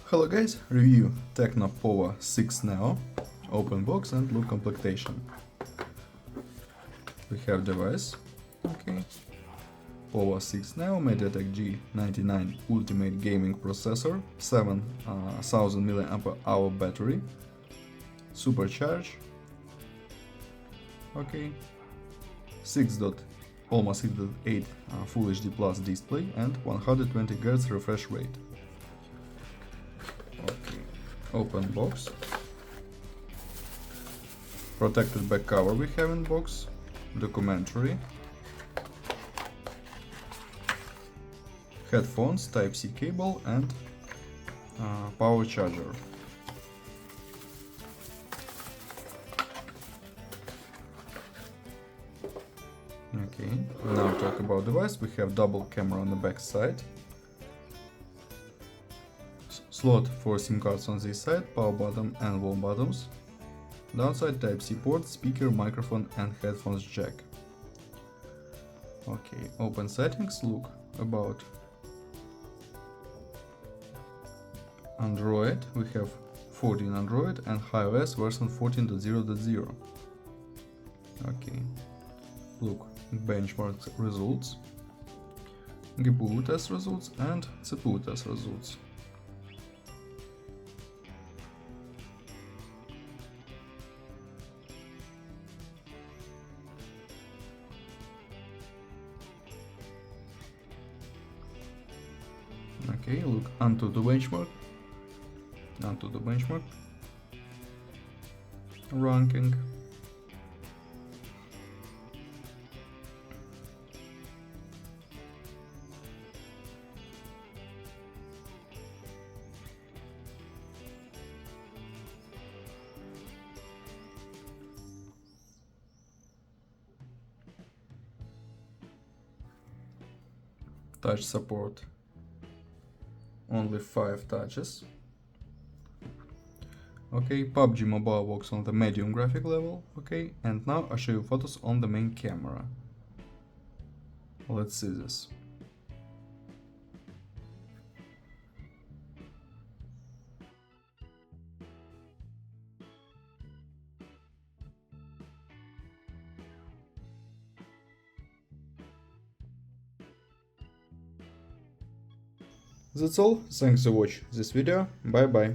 Hello guys, review Tecno Pova 6 Neo, open box and look completion. We have device, okay, Pova 6 Neo, MediaTek G99 Ultimate Gaming Processor, 7000 mAh battery, supercharge, okay, almost 6.8 Full HD Plus display and 120 Hz refresh rate. Okay, open box. Protected back cover we have in box. Documentary. Headphones, Type-C cable and power charger. Okay, now talk about device. We have double camera on the back side. Slot for SIM cards on this side, power button and wall buttons. Downside Type-C port, speaker, microphone and headphones jack. Okay, open settings, look about Android. We have 14 Android and iOS version 14.0.0. Okay, look, benchmark results, GPU test results and CPU test results. Okay, look onto the benchmark, ranking, touch support. Only 5 touches. Okay, PUBG Mobile works on the medium graphic level. Okay, and now I'll show you photos on the main camera. Let's see this. That's all, thanks for watching this video, bye bye.